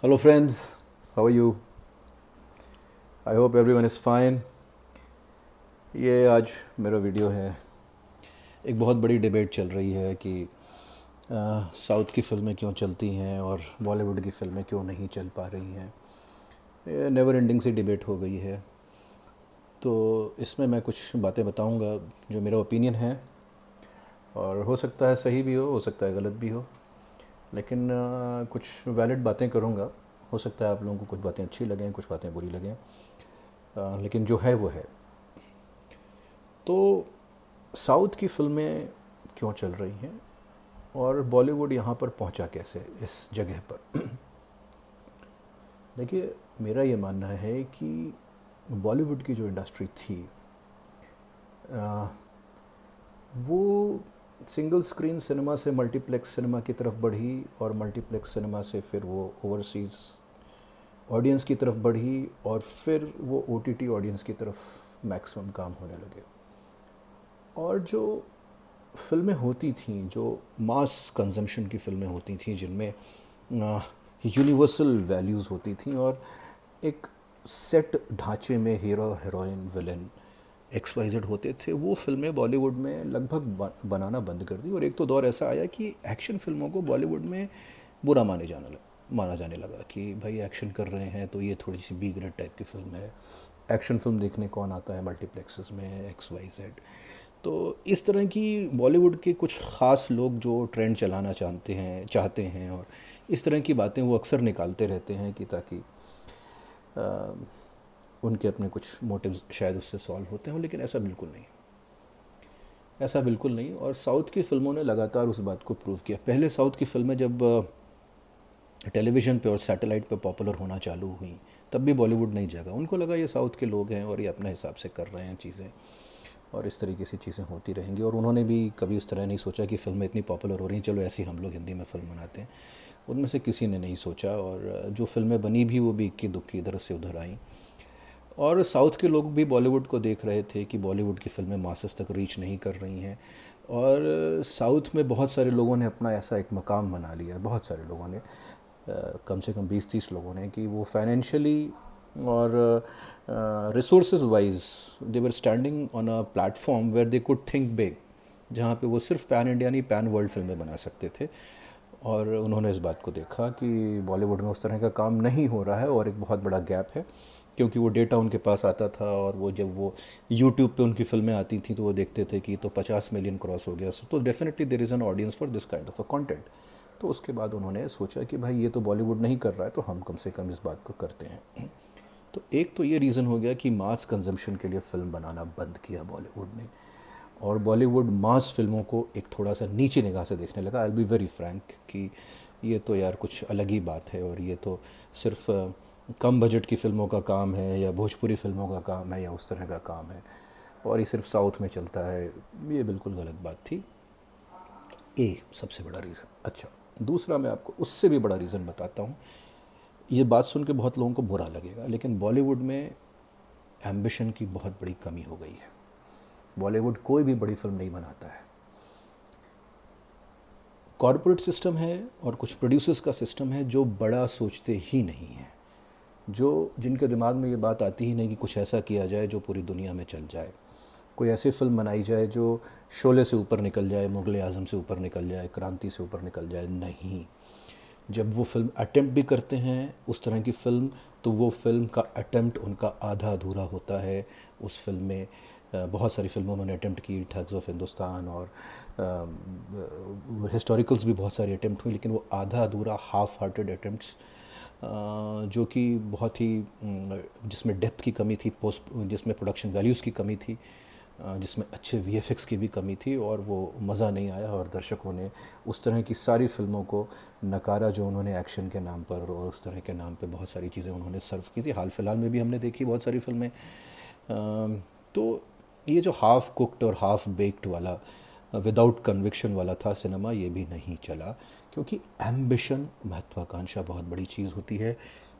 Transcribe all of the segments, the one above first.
Hello friends, how are you? I hope everyone is fine. ये आज मेरा video है। एक बहुत बड़ी डिबेट चल रही है कि साउथ की फ़िल्में क्यों चलती हैं और बॉलीवुड की फ़िल्में क्यों नहीं चल पा रही हैं। ये नेवर एंडिंग सी डिबेट हो गई है। तो इसमें मैं कुछ बातें बताऊंगा जो मेरा ओपिनियन है, और हो सकता है सही भी हो सकता है गलत भी हो, लेकिन कुछ वैलिड बातें करूंगा। हो सकता है आप लोगों को कुछ बातें अच्छी लगें, कुछ बातें बुरी लगें, लेकिन जो है वो है। तो साउथ की फ़िल्में क्यों चल रही हैं और बॉलीवुड यहाँ पर पहुँचा कैसे इस जगह पर। देखिए, मेरा ये मानना है कि बॉलीवुड की जो इंडस्ट्री थी आ, वो सिंगल स्क्रीन सिनेमा से मल्टीप्लेक्स सिनेमा की तरफ बढ़ी, और मल्टीप्लेक्स सिनेमा से फिर वो ओवरसीज़ ऑडियंस की तरफ बढ़ी, और फिर वो ओटीटी ऑडियंस की तरफ मैक्सिमम काम होने लगे। और जो फ़िल्में होती थीं, जो मास कंजम्पशन की फ़िल्में होती थीं, जिनमें यूनिवर्सल वैल्यूज़ होती थीं और एक सेट ढांचे में hero heroine villain X Y Z होते थे, वो फिल्में बॉलीवुड में लगभग बनाना बंद कर दी। और एक तो दौर ऐसा आया कि एक्शन फिल्मों को बॉलीवुड में बुरा माना जाने लगा कि भाई एक्शन कर रहे हैं तो ये थोड़ी सी बी ग्रेड टाइप की फिल्म है। एक्शन फिल्म देखने कौन आता है मल्टीप्लेक्सेस में, एक्स वाई जेड। तो इस तरह की बॉलीवुड के कुछ ख़ास लोग जो ट्रेंड चलाना चाहते हैं, और इस तरह की बातें वो अक्सर निकालते रहते हैं कि ताकि उनके अपने कुछ मोटिव्स शायद उससे सॉल्व होते हों, लेकिन ऐसा बिल्कुल नहीं। ऐसा बिल्कुल नहीं। और साउथ की फ़िल्मों ने लगातार उस बात को प्रूव किया। पहले साउथ की फ़िल्में जब टेलीविज़न पे और सैटेलाइट पे पॉपुलर होना चालू हुई, तब भी बॉलीवुड नहीं जगा। उनको लगा ये साउथ के लोग हैं और ये अपने हिसाब से कर रहे हैं चीज़ें, और इस तरीके से चीज़ें होती रहेंगी। और उन्होंने भी कभी उस तरह नहीं सोचा कि फ़िल्में इतनी पॉपुलर हो रही हैं, चलो ऐसी हम लोग हिंदी में फ़िल्म बनाते हैं। उनमें से किसी ने नहीं सोचा, और जो फ़िल्में बनी भी वो भी इक्की दुक्की इधर से उधर आई। और साउथ के लोग भी बॉलीवुड को देख रहे थे कि बॉलीवुड की फ़िल्में मासेस तक रीच नहीं कर रही हैं। और साउथ में बहुत सारे लोगों ने अपना ऐसा एक मकाम बना लिया है, बहुत सारे लोगों ने, कम से कम 20-30 लोगों ने, कि वो फाइनेंशियली और resources wise they were standing on a platform where they could think big, जहाँ पे वो सिर्फ पैन इंडिया नहीं पैन वर्ल्ड फिल्में बना सकते थे। और उन्होंने इस बात को देखा कि बॉलीवुड में उस तरह का काम नहीं हो रहा है, और एक बहुत बड़ा गैप है, क्योंकि वो डेटा उनके पास आता था। और वो जब वो यूट्यूब पे उनकी फिल्में आती थी तो वो देखते थे कि तो 50 मिलियन क्रॉस हो गया, तो definitely there is an audience for this kind of a content. तो उसके बाद उन्होंने सोचा कि भाई ये तो बॉलीवुड नहीं कर रहा है, तो हम कम से कम इस बात को करते हैं। तो एक तो ये रीज़न हो गया कि मास कंजम्पशन के लिए फ़िल्म बनाना बंद किया बॉलीवुड ने, और बॉलीवुड मास फिल्मों को एक थोड़ा सा नीचे निगाह से देखने लगा। आई बी वेरी फ्रैंक कि ये तो यार कुछ अलग ही बात है, और ये तो सिर्फ कम बजट की फ़िल्मों का काम है, या भोजपुरी फ़िल्मों का काम है, या उस तरह का काम है, और ये सिर्फ साउथ में चलता है। ये बिल्कुल गलत बात थी। ए सबसे बड़ा रीज़न। अच्छा, दूसरा मैं आपको उससे भी बड़ा रीज़न बताता हूँ। ये बात सुन के बहुत लोगों को बुरा लगेगा, लेकिन बॉलीवुड में एम्बिशन की बहुत बड़ी कमी हो गई है। बॉलीवुड कोई भी बड़ी फिल्म नहीं बनाता है। कॉरपोरेट सिस्टम है और कुछ प्रोड्यूसर्स का सिस्टम है जो बड़ा सोचते ही नहीं है, जो जिनके दिमाग में ये बात आती ही नहीं कि कुछ ऐसा किया जाए जो पूरी दुनिया में चल जाए। कोई ऐसी फिल्म बनाई जाए जो शोले से ऊपर निकल जाए, मुग़ल आज़म से ऊपर निकल जाए, क्रांति से ऊपर निकल जाए। नहीं, जब वो फिल्म अटेम्प्ट भी करते हैं उस तरह की फ़िल्म, तो वो फिल्म का अटेम्प्ट उनका आधा अधूरा होता है। उस फिल्म में बहुत सारी फिल्मों में उन्होंने अटेम्प्ट की, ठग्स ऑफ हिंदुस्तान, और हिस्टोरिकल्स भी बहुत सारी अटेम्प्ट हुई, लेकिन वो आधा अधूरा हाफ हार्टेड अटेम्प्ट्स, जो कि बहुत ही जिसमें डेप्थ की कमी थी, जिसमें प्रोडक्शन वैल्यूज़ की कमी थी, जिसमें अच्छे वीएफएक्स की भी कमी थी, और वो मज़ा नहीं आया। और दर्शकों ने उस तरह की सारी फिल्मों को नकारा जो उन्होंने एक्शन के नाम पर और उस तरह के नाम पे बहुत सारी चीज़ें उन्होंने सर्व की थी। हाल फिलहाल में भी हमने देखी बहुत सारी फिल्में। तो ये जो हाफ़ कुक्ड और हाफ़ बेक्ड वाला, विदाउट कन्विक्शन वाला था सिनेमा, ये भी नहीं चला, क्योंकि एम्बिशन, महत्वाकांक्षा बहुत बड़ी चीज़ होती है।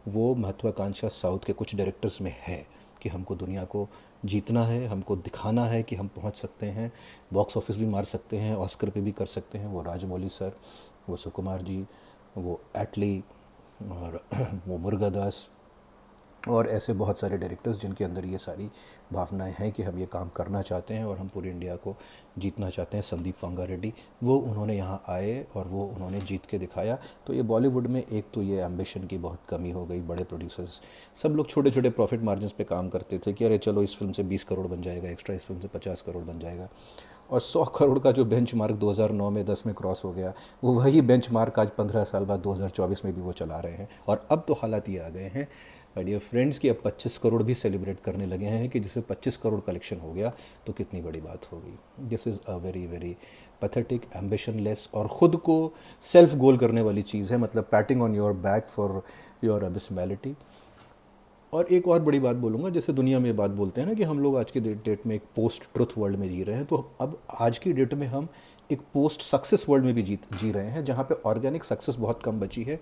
वो महत्वाकांक्षा साउथ के कुछ डायरेक्टर्स में है कि हमको दुनिया को जीतना है, हमको दिखाना है कि हम पहुंच सकते हैं, बॉक्स ऑफिस भी मार सकते हैं, ऑस्कर पे भी कर सकते हैं। वो राजमौली सर, वो सुकुमार जी, वो एटली, और वो मुरुगदास और ऐसे बहुत सारे डायरेक्टर्स जिनके अंदर ये सारी भावनाएं हैं कि हम ये काम करना चाहते हैं और हम पूरी इंडिया को जीतना चाहते हैं। संदीप वांगा रेड्डी, वो उन्होंने यहाँ आए और वो उन्होंने जीत के दिखाया। तो ये बॉलीवुड में एक तो ये एम्बिशन की बहुत कमी हो गई। बड़े प्रोड्यूसर्स सब लोग छोटे छोटे प्रॉफिट मार्जिन पे काम करते थे कि अरे चलो इस फिल्म से 20 करोड़ बन जाएगा एक्स्ट्रा, इस फिल्म से 50 करोड़ बन जाएगा। और 100 करोड़ का जो बेंचमार्क 2009 में 10 में क्रॉस हो गया, वो वही बेंचमार्क आज 15 साल बाद 2024 में भी वो चला रहे हैं। और अब तो हालात ये आ गए हैं डियर फ्रेंड्स कि अब 25 करोड़ भी सेलिब्रेट करने लगे हैं कि जिसे 25 करोड़ कलेक्शन हो गया तो कितनी बड़ी बात होगी। This is a very very pathetic, ambitionless और ख़ुद को सेल्फ गोल करने वाली चीज़ है, मतलब patting on your back for your abysmality. और एक और बड़ी बात बोलूँगा, जैसे दुनिया में बात बोलते हैं ना कि हम लोग आज के डेट में एक पोस्ट ट्रुथ वर्ल्ड में जी रहे हैं, तो अब आज की डेट में हम एक पोस्ट सक्सेस वर्ल्ड में भी जी रहे हैं, जहाँ पे ऑर्गेनिक सक्सेस बहुत कम बची है।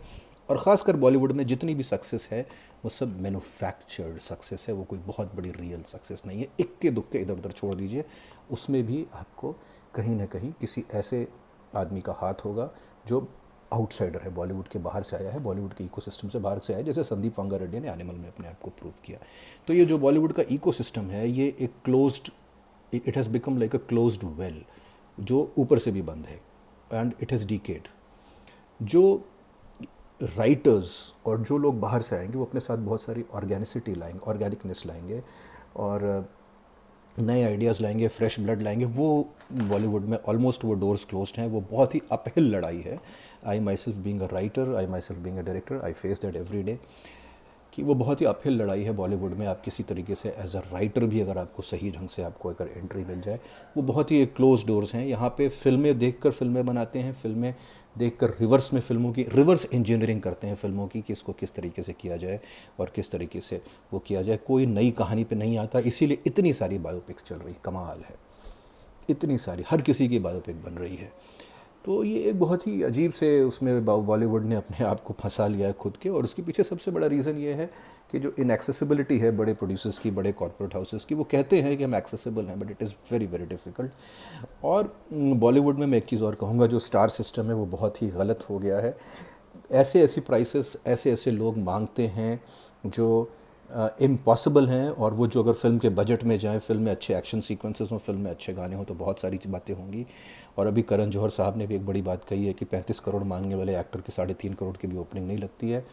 और ख़ासकर बॉलीवुड में जितनी भी सक्सेस है वो सब मैन्युफैक्चर्ड सक्सेस है, वो कोई बहुत बड़ी रियल सक्सेस नहीं है। इक्के दुक्के इधर उधर छोड़ दीजिए, उसमें भी आपको कहीं ना कहीं किसी ऐसे आदमी का हाथ होगा जो आउटसाइडर है, बॉलीवुड के बाहर से आया है, बॉलीवुड के इकोसिस्टम से बाहर से आया है, जैसे संदीप वांगा रेड्डी ने एनिमल में अपने आप को प्रूव किया। तो ये जो बॉलीवुड का इकोसिस्टम है ये एक closed, it has become like a closed well जो ऊपर से भी बंद है एंड इट हैज़ डीकेड। जो राइटर्स और जो लोग बाहर से आएंगे वो अपने साथ बहुत सारी ऑर्गेनिसिटी लाएंगे, ऑर्गेनिकनेस लाएंगे और नए आइडियाज़ लाएंगे, फ्रेश ब्लड लाएंगे। वो बॉलीवुड में ऑलमोस्ट वो डोर्स क्लोज्ड हैं, वो बहुत ही अपहिल लड़ाई है। I myself being a writer, I myself being a director, I face that every day कि वो बहुत ही अपहिल लड़ाई है बॉलीवुड में। आप किसी तरीके से एज अ राइटर भी अगर आपको सही ढंग से आपको अगर एंट्री मिल जाए, वो बहुत ही क्लोज डोर्स हैं। यहाँ पे फिल्में देखकर फिल्में बनाते हैं, फिल्में देखकर रिवर्स में फिल्मों की रिवर्स इंजीनियरिंग करते हैं फिल्मों की कि इसको किस तरीके से किया जाए और किस तरीके से वो किया जाए। कोई नई कहानी पे नहीं आता, इसीलिए इतनी सारी बायोपिक्स चल रही, कमाल है, इतनी सारी, हर किसी की बायोपिक बन रही है। तो ये एक बहुत ही अजीब से उसमें बॉलीवुड ने अपने आप को फंसा लिया है खुद के। और उसके पीछे सबसे बड़ा रीज़न ये है कि जो इनएक्सेसिबिलिटी है बड़े प्रोड्यूसर्स की, बड़े कॉर्पोरेट हाउसेस की। वो कहते हैं कि हम एक्सेसिबल हैं but it is very very difficult. और बॉलीवुड में मैं एक चीज़ और कहूँगा, जो स्टार सिस्टम है वो बहुत ही गलत हो गया है। ऐसे ऐसी प्राइसेस ऐसे ऐसे लोग मांगते हैं जो इम्पॉसिबल हैं, और वो जो अगर फिल्म के बजट में जाएं, फिल्म में अच्छे एक्शन सीक्वेंसेस हों, फिल्म में अच्छे गाने हों, तो बहुत सारी बातें होंगी। और अभी करण जौहर साहब ने भी एक बड़ी बात कही है कि 35 करोड़ मांगने वाले एक्टर की 3.5 करोड़ की भी ओपनिंग नहीं लगती है।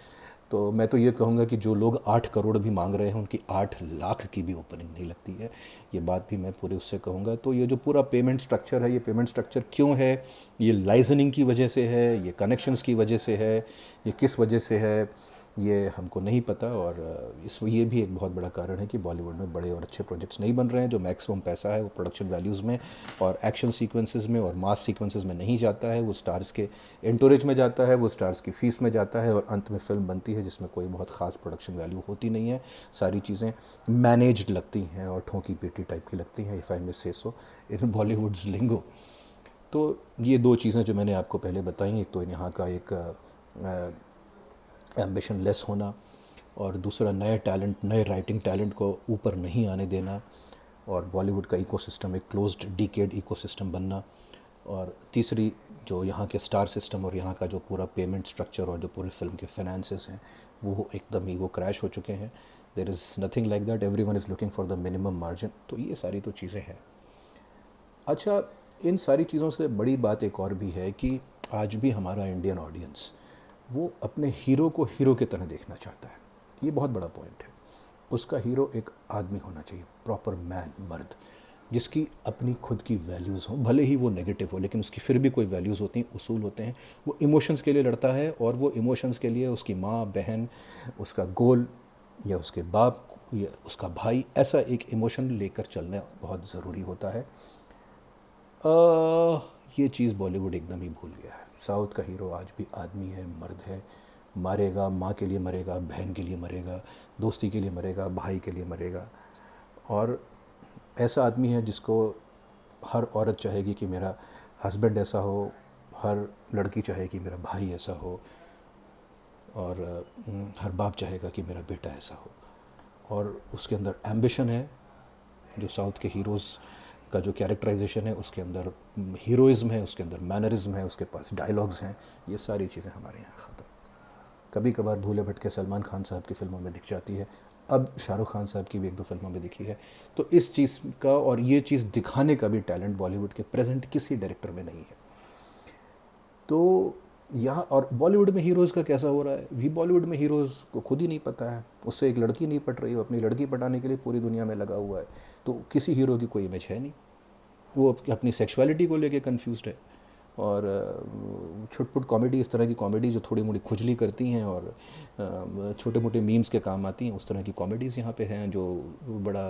तो मैं तो ये कहूँगा कि जो लोग 8 करोड़ भी मांग रहे हैं उनकी 8 लाख की भी ओपनिंग नहीं लगती है। ये बात भी मैं पूरे उससे कहूँगा। तो ये जो पूरा पेमेंट स्ट्रक्चर है, ये पेमेंट स्ट्रक्चर क्यों है? ये लाइजनिंग की वजह से है, ये कनेक्शंस की वजह से है, ये किस वजह से है ये हमको नहीं पता। और ये भी एक बहुत बड़ा कारण है कि बॉलीवुड में बड़े और अच्छे प्रोजेक्ट्स नहीं बन रहे हैं। जो मैक्सिमम पैसा है वो प्रोडक्शन वैल्यूज़ में और एक्शन सीक्वेंसेस में और मास सीक्वेंसेस में नहीं जाता है, वो स्टार्स के एंटोरेज में जाता है, वो स्टार्स की फ़ीस में जाता है, और अंत में फिल्म बनती है जिसमें कोई बहुत ख़ास प्रोडक्शन वैल्यू होती नहीं है। सारी चीज़ें मैनेज्ड लगती हैं और ठोंकी पीटी टाइप की लगती हैं, इफ़ आई मे से सो इन बॉलीवुड्स लिंगो। तो ये दो चीज़ें जो मैंने आपको पहले बताई, एक तो यहाँ का एक एम्बिशन लेस होना, और दूसरा नए टैलेंट, नए राइटिंग टैलेंट को ऊपर नहीं आने देना, और बॉलीवुड का इकोसिस्टम एक क्लोज्ड डीकेड इकोसिस्टम बनना, और तीसरी जो यहाँ के स्टार सिस्टम और यहाँ का जो पूरा पेमेंट स्ट्रक्चर और जो पूरी फिल्म के फाइनेंसेस हैं वो एकदम ही वो क्रैश हो चुके हैं। There is nothing like that, everyone is looking for the minimum margin. तो ये सारी तो चीज़ें हैं। अच्छा, इन सारी चीज़ों से बड़ी बात एक और भी है कि आज भी हमारा इंडियन ऑडियंस वो अपने हीरो को हीरो की तरह देखना चाहता है। ये बहुत बड़ा पॉइंट है। उसका हीरो एक आदमी होना चाहिए, प्रॉपर मैन, मर्द, जिसकी अपनी खुद की वैल्यूज़ हों, भले ही वो नेगेटिव हो लेकिन उसकी फिर भी कोई वैल्यूज़ होती हैं, उसूल होते हैं। वो इमोशंस के लिए लड़ता है और वो इमोशंस के लिए उसकी माँ, बहन, उसका गोल या उसके बाप या उसका भाई, ऐसा एक इमोशन लेकर चलना बहुत ज़रूरी होता है। ये चीज़ बॉलीवुड एकदम ही भूल गया है। साउथ का हीरो आज भी आदमी है, मर्द है, मरेगा, माँ के लिए मरेगा, बहन के लिए मरेगा, दोस्ती के लिए मरेगा, भाई के लिए मरेगा। और ऐसा आदमी है जिसको हर औरत चाहेगी कि मेरा हस्बैंड ऐसा हो, हर लड़की चाहेगी मेरा भाई ऐसा हो, और हर बाप चाहेगा कि मेरा बेटा ऐसा हो। और उसके अंदर एम्बिशन है। जो साउथ के हीरोज़ का जो कैरेक्टराइजेशन है उसके अंदर हीरोइज्म है, उसके अंदर मैनरिज्म है, उसके पास डायलॉग्स हैं। ये सारी चीज़ें हमारे यहाँ ख़त्म। कभी कभार भूले भटके सलमान खान साहब की फ़िल्मों में दिख जाती है, अब शाहरुख खान साहब की भी एक दो फिल्मों में दिखी है। तो इस चीज़ का और ये चीज़ दिखाने का भी टैलेंट बॉलीवुड के प्रेजेंट किसी डायरेक्टर में नहीं है। तो यहाँ और बॉलीवुड में हीरोज़ का कैसा हो रहा है भी, बॉलीवुड में हीरोज़ को खुद ही नहीं पता है, उससे एक लड़की नहीं पट रही, वो अपनी लड़की पटाने के लिए पूरी दुनिया में लगा हुआ है। तो किसी हीरो की कोई इमेज है नहीं, वो अपनी सेक्सुअलिटी को लेके कंफ्यूज्ड है। और छुटपुट कॉमेडी, इस तरह की कॉमेडी जो थोड़ी मोड़ी खुजली करती हैं और छोटे मोटे मीम्स के काम आती हैं, उस तरह की कॉमेडीज़ यहाँ पे हैं जो बड़ा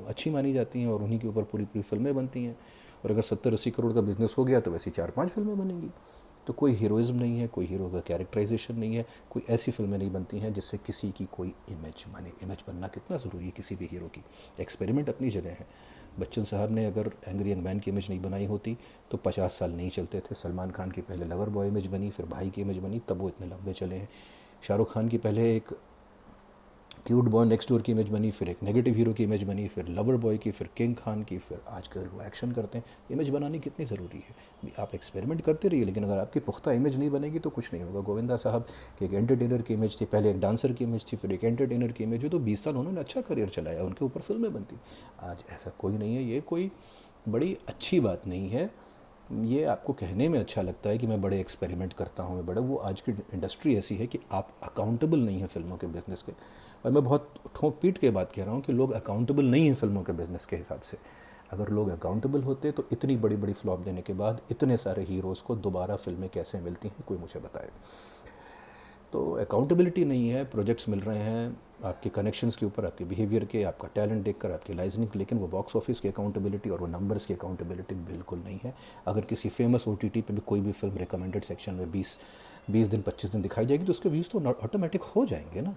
अच्छी मानी जाती हैं और उन्हीं के ऊपर पूरी पूरी फिल्में बनती हैं। और अगर 70-80 करोड़ का बिजनेस हो गया तो वैसी 4-5 फिल्में बनेंगी। तो कोई हीरोइज्म नहीं है, कोई हीरो का कैरेक्टराइजेशन नहीं है, कोई ऐसी फिल्में नहीं बनती हैं जिससे किसी की कोई इमेज बने। इमेज बनना कितना ज़रूरी है किसी भी हीरो की। एक्सपेरिमेंट अपनी जगह है। बच्चन साहब ने अगर एंग्री यंग मैन की इमेज नहीं बनाई होती तो 50 साल नहीं चलते थे। सलमान खान की पहले लवर बॉय इमेज बनी, फिर भाई की इमेज बनी, तब वो इतने लंबे चले हैं। शाहरुख खान की पहले एक क्यूट बॉय नेक्स्ट डोर की इमेज बनी, फिर एक नेगेटिव हीरो की इमेज बनी, फिर लवर बॉय की, फिर किंग खान की, फिर आजकल वो एक्शन करते हैं। इमेज बनानी कितनी ज़रूरी है। आप एक्सपेरिमेंट करते रहिए, लेकिन अगर आपकी पुख्ता इमेज नहीं बनेगी तो कुछ नहीं होगा। गोविंदा साहब की एक एंटरटेनर की इमेज थी, पहले एक डांसर की इमेज थी, फिर एक एंटरटेनर की इमेज हुई, तो 20 साल उन्होंने अच्छा करियर चलाया, उनके ऊपर फिल्में बनती। आज ऐसा कोई नहीं है। ये कोई बड़ी अच्छी बात नहीं है। ये आपको कहने में अच्छा लगता है कि मैं बड़े एक्सपेरिमेंट करता हूँ, मैं बड़ा, वो आज की इंडस्ट्री ऐसी है कि आप अकाउंटेबल नहीं है फिल्मों के बिज़नेस के। और मैं बहुत ठोक पीट के बात कह रहा हूँ कि लोग अकाउंटेबल नहीं हैं फिल्मों के बिज़नेस के हिसाब से। अगर लोग अकाउंटेबल होते तो इतनी बड़ी बड़ी फ्लॉप देने के बाद इतने सारे हीरोज़ को दोबारा फिल्में कैसे मिलती हैं, कोई मुझे बताए। तो अकाउंटेबिलिटी नहीं है, प्रोजेक्ट्स मिल रहे हैं आपके कनेक्शंस के ऊपर, आपके बिहेवियर के, आपका टैलेंट देखकर, आपकी लाइजनिंग, लेकिन वो बॉक्स ऑफिस की अकाउंटेबिलिटी और वो नंबर्स की अकाउंटेबिलिटी बिल्कुल नहीं है। अगर किसी फेमस OTT पे भी कोई भी फिल्म रिकमेंडेड सेक्शन में 20 दिन 25 दिन दिखाई जाएगी तो उसके व्यूज़ तो ऑटोमेटिक हो जाएंगे ना।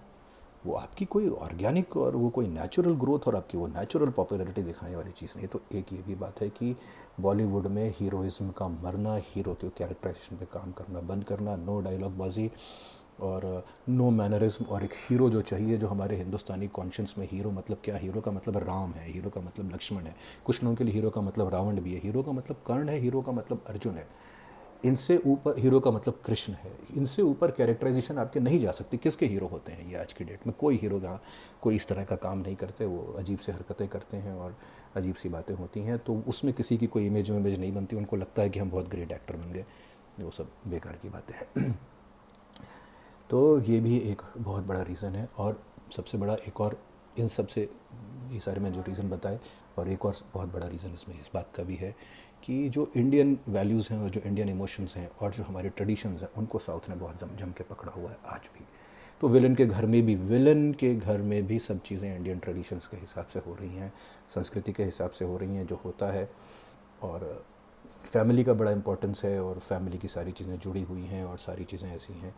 वो आपकी कोई ऑर्गेनिक और वो कोई नेचुरल ग्रोथ और आपकी वो नेचुरल पॉपुलैरिटी दिखाने वाली चीज़ नहीं। तो एक ये भी बात है कि बॉलीवुड में हीरोइज्म का मरना, हीरो के कैरेक्टराइजेशन पे काम करना बंद करना, नो डायलॉग बाजी और नो मैनरिज्म, और एक हीरो जो चाहिए, जो हमारे हिंदुस्तानी कॉन्शियंस में हीरो मतलब क्या, हीरो का मतलब राम है, हीरो का मतलब लक्ष्मण है, कुछ लोगों के लिए हीरो का मतलब रावण भी है, हीरो का मतलब कर्ण है, हीरो का मतलब अर्जुन है, इनसे ऊपर हीरो का मतलब कृष्ण है, इनसे ऊपर कैरेक्टराइजेशन आपके नहीं जा सकती। किसके हीरो होते हैं ये आज की डेट में? कोई हीरो का कोई इस तरह का काम नहीं करते, वो अजीब से हरकतें करते हैं और अजीब सी बातें होती हैं, तो उसमें किसी की कोई इमेज नहीं बनती। उनको लगता है कि हम बहुत ग्रेट एक्टर बन गए, वो सब बेकार की बातें हैं। तो ये भी एक बहुत बड़ा रीज़न है। और सबसे बड़ा एक और, इन सब से, ये सारे मैंने जो रीज़न बताए, और एक और बहुत बड़ा रीज़न इसमें इस बात का भी है कि जो इंडियन वैल्यूज़ हैं और जो इंडियन इमोशंस हैं और जो हमारे ट्रेडिशंस हैं, उनको साउथ ने बहुत जम के पकड़ा हुआ है आज भी। तो विलन के घर में भी सब चीज़ें इंडियन ट्रेडिशंस के हिसाब से हो रही हैं, संस्कृति के हिसाब से हो रही हैं, जो होता है। और फैमिली का बड़ा इंपॉर्टेंस है और फैमिली की सारी चीज़ें जुड़ी हुई हैं और सारी चीज़ें ऐसी हैं,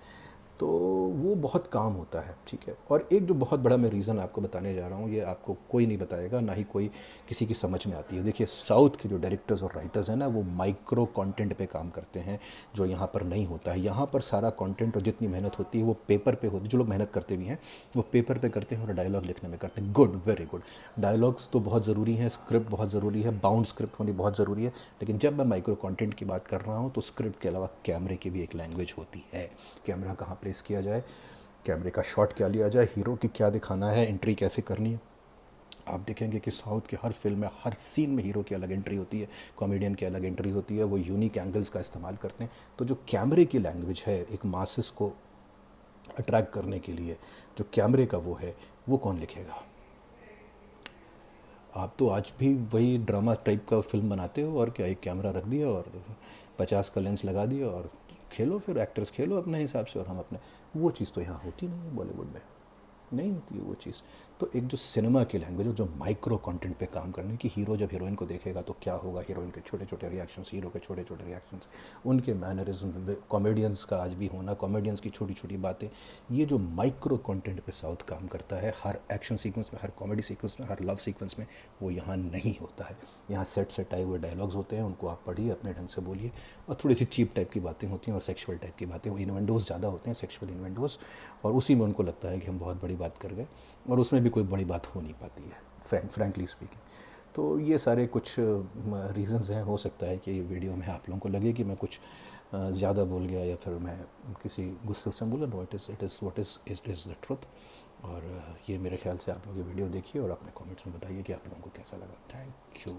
तो वो बहुत काम होता है, ठीक है। और एक जो बहुत बड़ा मैं रीज़न आपको बताने जा रहा हूँ, ये आपको कोई नहीं बताएगा, ना ही कोई किसी की समझ में आती है। देखिए, साउथ के जो डायरेक्टर्स और राइटर्स हैं ना, वो माइक्रो कंटेंट पे काम करते हैं, जो यहाँ पर नहीं होता है। यहाँ पर सारा कंटेंट और जितनी मेहनत होती है वो पेपर पे होती है। जो लोग मेहनत करते भी हैं वो पेपर पे करते हैं और डायलॉग लिखने में करते हैं। Good, very good. डायलॉग्स तो बहुत ज़रूरी हैं, स्क्रिप्ट बहुत ज़रूरी है, बाउंड स्क्रिप्ट होनी बहुत ज़रूरी है, लेकिन जब मैं माइक्रो कंटेंट की बात कर रहा हूँ तो स्क्रिप्ट के अलावा कैमरे की भी एक लैंग्वेज होती है। कैमरा कहाँ प्लेस किया जाए, कैमरे का शॉट क्या लिया जाए, हीरो की क्या दिखाना है, एंट्री कैसे करनी है। आप देखेंगे कि साउथ की हर फिल्म में, हर सीन में हीरो की अलग एंट्री होती है, कॉमेडियन की अलग एंट्री होती है, वो यूनिक एंगल्स का इस्तेमाल करते हैं। तो जो कैमरे की लैंग्वेज है एक मासेस को अट्रैक्ट करने के लिए, जो कैमरे का वो है, वो कौन लिखेगा? आप तो आज भी वही ड्रामा टाइप का फिल्म बनाते हो, और क्या, एक कैमरा रख दिया और 50 का लेंस लगा दिया और खेलो, फिर एक्टर्स खेलो अपने हिसाब से और हम अपने। वो चीज़ तो यहाँ होती नहीं है बॉलीवुड में, नहीं होती है वो चीज़। तो एक जो सिनेमा की लैंग्वेज है, जो माइक्रो कंटेंट पे काम करने की, हीरो जब हीरोइन को देखेगा तो क्या होगा, हीरोइन के छोटे छोटे रिएक्शंस, हीरो के छोटे छोटे रिएक्शंस, उनके मैनरिज्म, कॉमेडियंस का आज भी होना, कॉमेडियंस की छोटी छोटी बातें, ये जो माइक्रो कंटेंट पे साउथ काम करता है, हर एक्शन सीक्वेंस में, हर कॉमेडी सीक्वेंस में, हर लव सीक्वेंस में, वो यहाँ नहीं होता है। यहाँ सेट आए हुए डायलॉग्स होते हैं, उनको आप पढ़िए, अपने ढंग से बोलिए, और थोड़ी सी चीप टाइप की बातें होती हैं और सेक्सुअल टाइप की बातें, वो इन्वेंडोज़ ज़्यादा होते हैं, सेक्सुअल इन्वेंडोज़, और उसी में उनको लगता है कि हम बहुत बड़ी बात कर गए, और उसमें भी कोई बड़ी बात हो नहीं पाती है, फ्रैंकली स्पीकिंग। तो ये सारे कुछ रीज़न्स हैं। हो सकता है कि वीडियो में आप लोगों को लगे कि मैं कुछ ज़्यादा बोल गया या फिर मैं किसी गुस्से से बोला, no, it is the truth. और ये मेरे ख्याल से आप लोग ये वीडियो देखिए और अपने कमेंट्स में बताइए कि आप लोगों को कैसा लगा। Thank you.